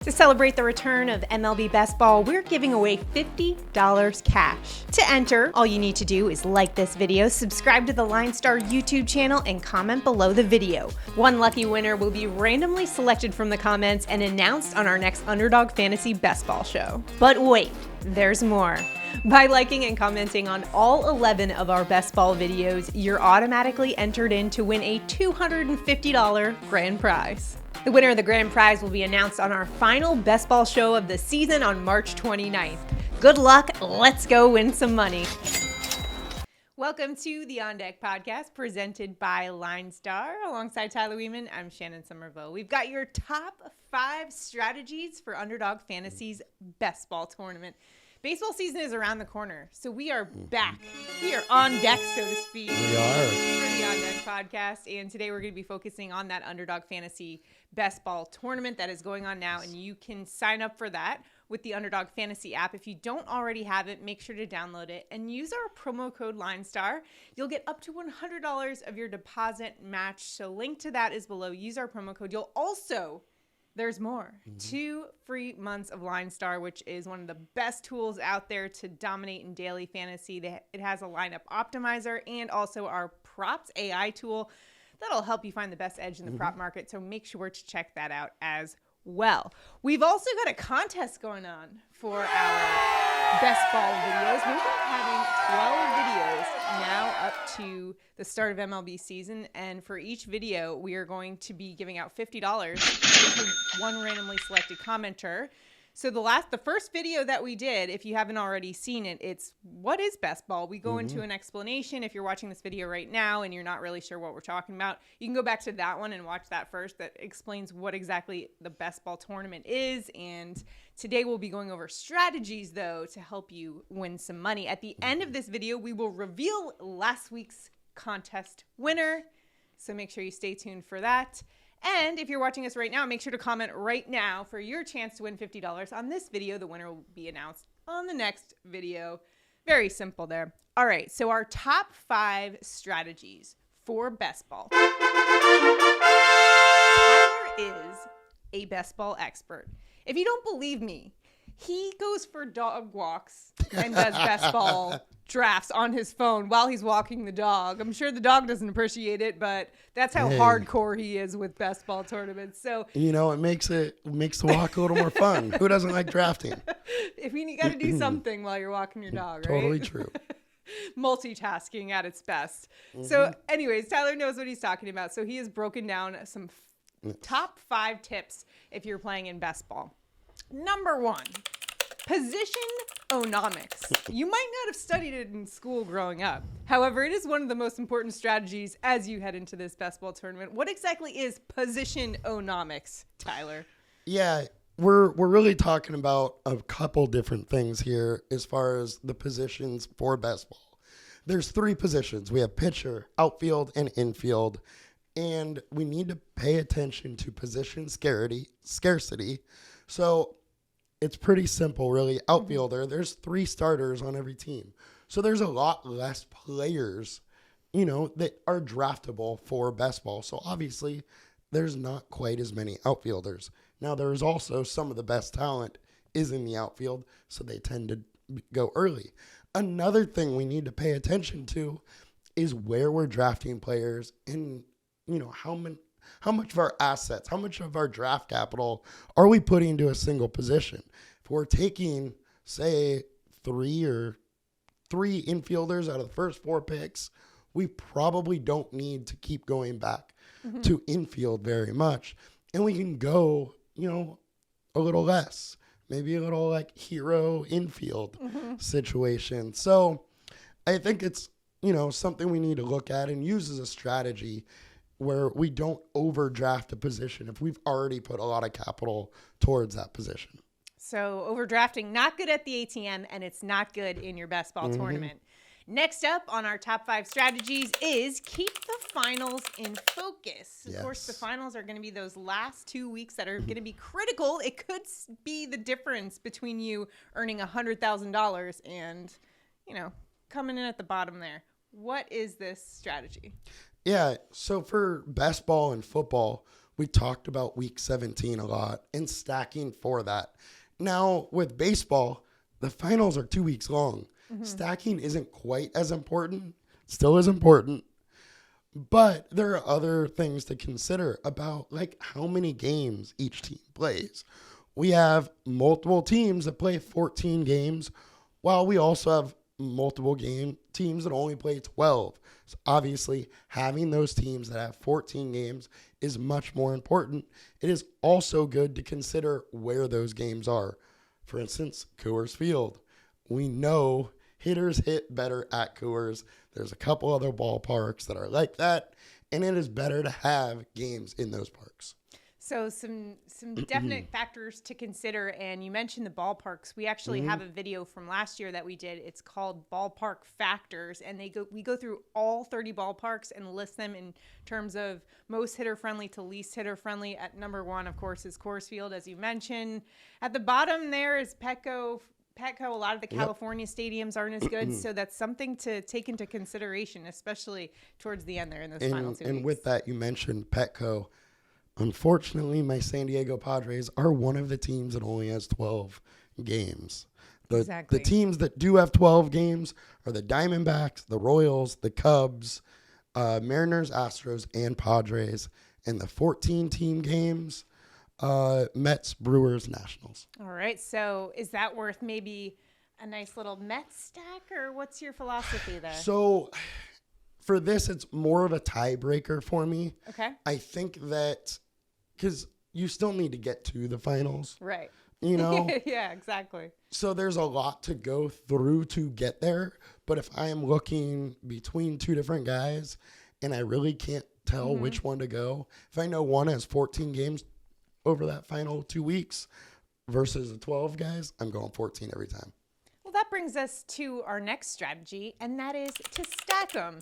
To celebrate the return of MLB Best Ball, we're giving away $50 cash. To enter, all you need to do is like this video, subscribe to the LineStar YouTube channel, and comment below the video. One lucky winner will be randomly selected from the comments and announced on our next Underdog Fantasy Best Ball show. But wait, there's more. By liking and commenting on all 11 of our Best Ball videos, you're automatically entered in to win a $250 grand prize. The winner of the grand prize will be announced on our final Best Ball show of the season on March 29th. Good luck, let's go win some money. Welcome to the On Deck podcast presented by LineStar. Alongside Tyler Wiemann, I'm Shannon Sommerville. We've got your top 5 strategies for Underdog Fantasy's Best Ball tournament. Baseball season is around the corner, so we are back. We are on deck, so to speak. We are. For the On Deck podcast, and today we're going to be focusing on that Underdog Fantasy Best Ball tournament that is going on now, and you can sign up for that with the Underdog Fantasy app. If you don't already have it, make sure to download it and use our promo code LineStar. You'll get up to $100 of your deposit match, so link to that is below. Use our promo code. You'll also... There's more. 2 free months of LineStar, which is one of the best tools out there to dominate in daily fantasy. It has a lineup optimizer and also our props AI tool that'll help you find the best edge in the prop market. So make sure to check that out as well. We've also got a contest going on for our Best Ball videos. We've been having 12 videos now up to the start of MLB season, and for each video we are going to be giving out $50 to one randomly selected commenter. So the first video that we did, if you haven't already seen it, it's what is Best Ball? We go into an explanation. If you're watching this video right now and you're not really sure what we're talking about, you can go back to that one and watch that first. That explains what exactly the Best Ball tournament is. And today we'll be going over strategies, though, to help you win some money. At the end of this video, we will reveal last week's contest winner. So make sure you stay tuned for that. And if you're watching us right now, make sure to comment right now for your chance to win $50 on this video. The winner will be announced on the next video. Very simple there. All right, so our top 5 strategies for Best Ball. Tyler is a Best Ball expert. If you don't believe me, he goes for dog walks and does Best Ball drafts on his phone while he's walking the dog. I'm sure the dog doesn't appreciate it, but that's how hardcore he is with Best Ball tournaments. So it makes the walk a little more fun. Who doesn't like drafting? If you got to do something while you're walking your dog, right? Totally true. Multitasking at its best. So anyways, Tyler knows what he's talking about. So he has broken down some top 5 tips if you're playing in Best Ball. Number 1, Position-omics. You might not have studied it in school growing up. However, it is one of the most important strategies as you head into this Best Ball tournament. What exactly is Position-omics, Tyler? Yeah, we're really talking about a couple different things here as far as the positions for Best Ball. There's 3 positions. We have pitcher, outfield, and infield. And we need to pay attention to position scarcity. So it's pretty simple, really. Outfielder, there's 3 starters on every team. So there's a lot less players, that are draftable for Best Ball. So obviously, there's not quite as many outfielders. Now, there's also some of the best talent is in the outfield, so they tend to go early. Another thing we need to pay attention to is where we're drafting players and, how much of our assets, how much of our draft capital are we putting into a single position? If we're taking, say, 3 infielders out of the first 4 picks, we probably don't need to keep going back to infield very much. And we can go, a little less, maybe a little like hero infield situation. So I think it's, something we need to look at and use as a strategy where we don't overdraft a position if we've already put a lot of capital towards that position. So overdrafting, not good at the ATM, and it's not good in your Best Ball tournament. Next up on our top 5 strategies is keep the finals in focus. Of course, the finals are going to be those last 2 weeks that are going to be critical. It could be the difference between you earning $100,000 and, coming in at the bottom there. What is this strategy? Yeah, so for Best Ball and football, we talked about week 17 a lot and stacking for that. Now, with baseball, the finals are 2 weeks long. Stacking isn't quite as important, still is important, but there are other things to consider about like how many games each team plays. We have multiple teams that play 14 games, while we also have multiple teams that only play 12. So obviously, having those teams that have 14 games is much more important. It is also good to consider where those games are. For instance, Coors Field. We know hitters hit better at Coors. There's a couple other ballparks that are like that, and it is better to have games in those parks. So some definite factors to consider, and you mentioned the ballparks. We actually have a video from last year that we did. It's called Ballpark Factors, and we go through all 30 ballparks and list them in terms of most hitter-friendly to least hitter-friendly. At number 1, of course, is Coors Field, as you mentioned. At the bottom there is Petco. A lot of the California stadiums aren't as good, so that's something to take into consideration, especially towards the end there in those final 2 weeks. And with that, you mentioned Petco. Unfortunately, my San Diego Padres are one of the teams that only has 12 games. The teams that do have 12 games are the Diamondbacks, the Royals, the Cubs, Mariners, Astros, and Padres. And the 14-team games, Mets, Brewers, Nationals. All right. So is that worth maybe a nice little Mets stack, or what's your philosophy there? So for this, it's more of a tiebreaker for me. Okay. I think that because you still need to get to the finals. Right. You know? Yeah, exactly. So there's a lot to go through to get there. But if I am looking between two different guys and I really can't tell which one to go, if I know one has 14 games over that final 2 weeks versus the 12 guys, I'm going 14 every time. Well, that brings us to our next strategy, and that is to stack them.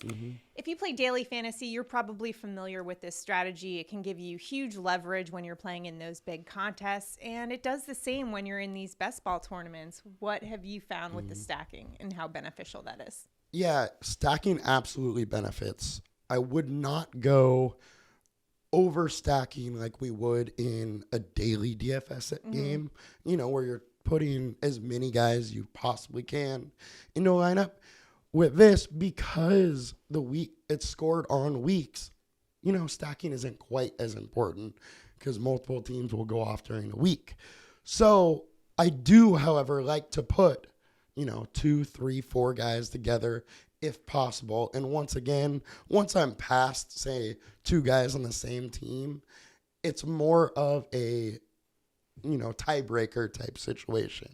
If you play daily fantasy, you're probably familiar with this strategy. It can give you huge leverage when you're playing in those big contests, and it does the same when you're in these best ball tournaments. What have you found with the stacking and how beneficial that is? Yeah, stacking absolutely benefits. I would not go over stacking like we would in a daily DFS game, you know, where you're putting as many guys you possibly can into a lineup. With this, because it's scored on weeks, you know, stacking isn't quite as important because multiple teams will go off during the week. So I do, however, like to put, you know, 2, 3, 4 guys together if possible. And once I'm past, say, 2 guys on the same team, it's more of a, you know, tiebreaker type situation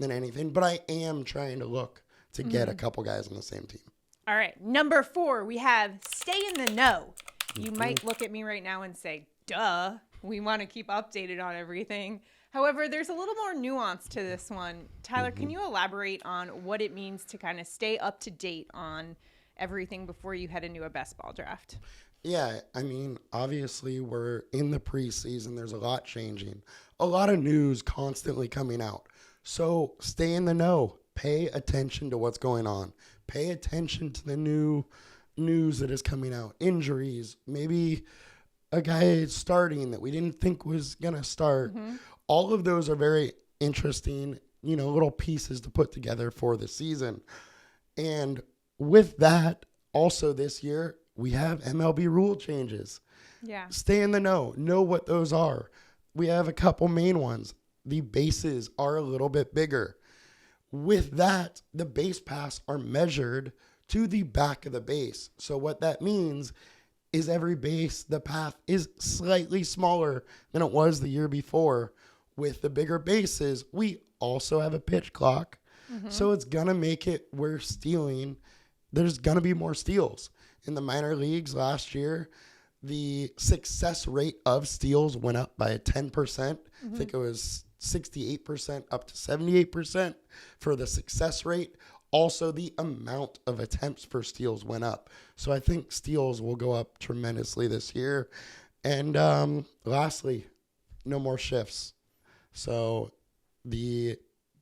than anything. But I am trying to look to get a couple guys on the same team. All right. Number 4, we have stay in the know. You might look at me right now and say, duh, we want to keep updated on everything. However, there's a little more nuance to this one. Tyler, can you elaborate on what it means to kind of stay up to date on everything before you head into a best ball draft? Yeah, I mean, obviously we're in the preseason. There's a lot changing. A lot of news constantly coming out. So stay in the know. Pay attention to what's going on. Pay attention to the new news that is coming out. Injuries, maybe a guy starting that we didn't think was going to start. All of those are very interesting, you know, little pieces to put together for the season. And with that, also this year, we have MLB rule changes. Yeah. Stay in the know. Know what those are. We have a couple main ones. The bases are a little bit bigger. With that, the base paths are measured to the back of the base. So what that means is every base, the path is slightly smaller than it was the year before. With the bigger bases, we also have a pitch clock. So it's going to make it where there's going to be more steals. In the minor leagues last year, the success rate of steals went up by 10%. I think it was 68% up to 78% for the success rate. Also, the amount of attempts for steals went up. So I think steals will go up tremendously this year. And lastly, no more shifts. So the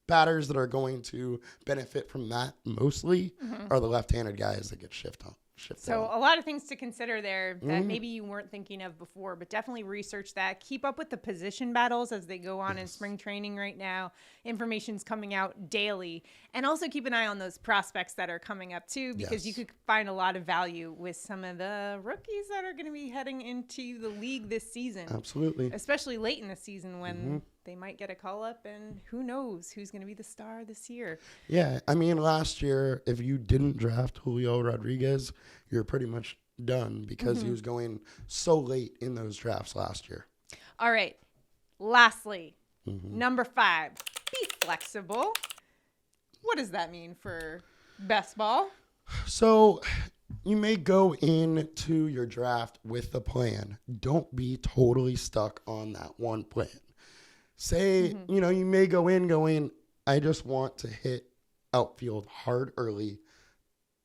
batters that are going to benefit from that mostly are the left-handed guys that get shift shit So going. a lot of things to consider there that maybe you weren't thinking of before, but definitely research that. Keep up with the position battles as they go on in spring training right now. Information's coming out daily. And also keep an eye on those prospects that are coming up too, because you could find a lot of value with some of the rookies that are going to be heading into the league this season. Absolutely. Especially late in the season when they might get a call up, and who knows who's going to be the star this year. Yeah, I mean, last year, if you didn't draft Julio Rodriguez, you're pretty much done because he was going so late in those drafts last year. All right. Lastly, number 5, be flexible. What does that mean for best ball? So you may go into your draft with a plan. Don't be totally stuck on that one plan. Say, you know, you may go in going, I just want to hit outfield hard early,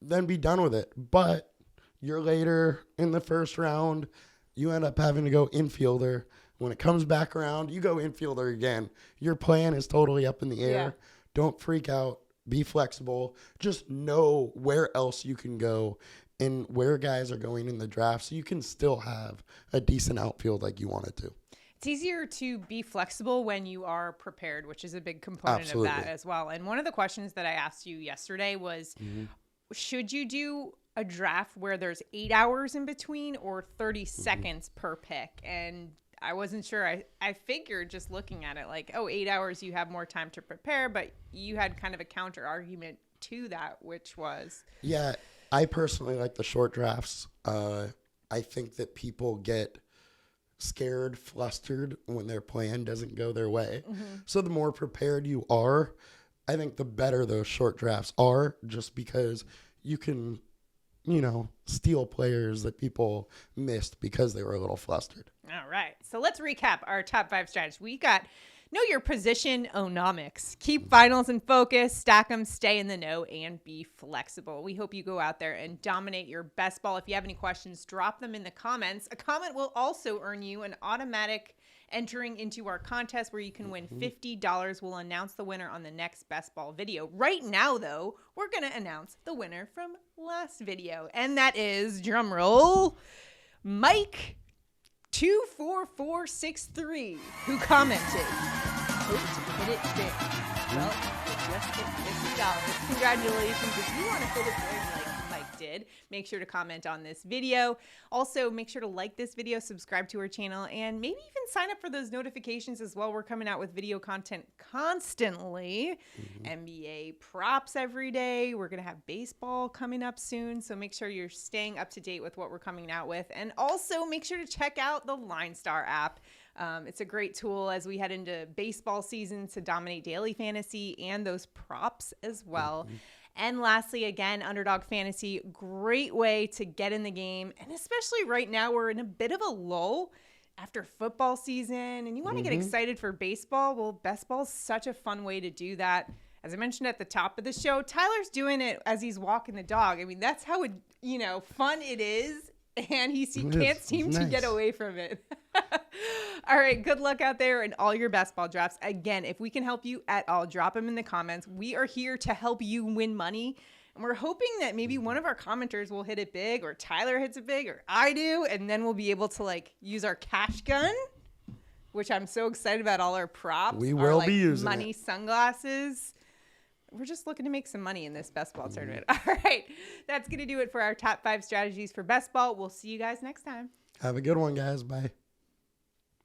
then be done with it. But you're later in the first round, you end up having to go infielder. When it comes back around, you go infielder again. Your plan is totally up in the air. Yeah. Don't freak out. Be flexible. Just know where else you can go and where guys are going in the draft so you can still have a decent outfield like you wanted to. It's easier to be flexible when you are prepared, which is a big component of that as well. And one of the questions that I asked you yesterday was, should you do a draft where there's 8 hours in between or 30 seconds per pick? And I wasn't sure. I figured just looking at it like, 8 hours, you have more time to prepare, but you had kind of a counter argument to that, which was. Yeah, I personally like the short drafts. I think that people get scared, flustered when their plan doesn't go their way. So the more prepared you are, I think the better those short drafts are, just because you can, you know, steal players that people missed because they were a little flustered. All right. So let's recap our top 5 strategies. We got know your position-omics. Keep finals in focus, stack them, stay in the know, and be flexible. We hope you go out there and dominate your best ball. If you have any questions, drop them in the comments. A comment will also earn you an automatic entering into our contest where you can win $50. We'll announce the winner on the next best ball video. Right now, though, we're going to announce the winner from last video, and that is, drumroll, Mike 24463, who commented, "Hope hit it big." Well, it just hit $50. Congratulations. If you want to hit it big like Mike did, make sure to comment on this video. Also, make sure to like this video, subscribe to our channel, and maybe even sign up for those notifications as well. We're coming out with video content constantly. NBA props every day. We're going to have baseball coming up soon, so make sure you're staying up to date with what we're coming out with. And also, make sure to check out the LineStar app. It's a great tool as we head into baseball season to dominate daily fantasy and those props as well. And lastly, again, Underdog Fantasy, great way to get in the game. And especially right now, we're in a bit of a lull after football season and you want to get excited for baseball. Well, best ball is such a fun way to do that. As I mentioned at the top of the show, Tyler's doing it as he's walking the dog. I mean, that's how, fun it is. And he can't seem to get away from it. All right, good luck out there in all your best ball drafts. Again, if we can help you at all, drop them in the comments. We are here to help you win money. And we're hoping that maybe one of our commenters will hit it big, or Tyler hits it big, or I do. And then we'll be able to use our cash gun, which I'm so excited about. All our props. We will be using money it. Sunglasses. We're just looking to make some money in this best ball tournament. All right. That's going to do it for our top 5 strategies for best ball. We'll see you guys next time. Have a good one, guys. Bye.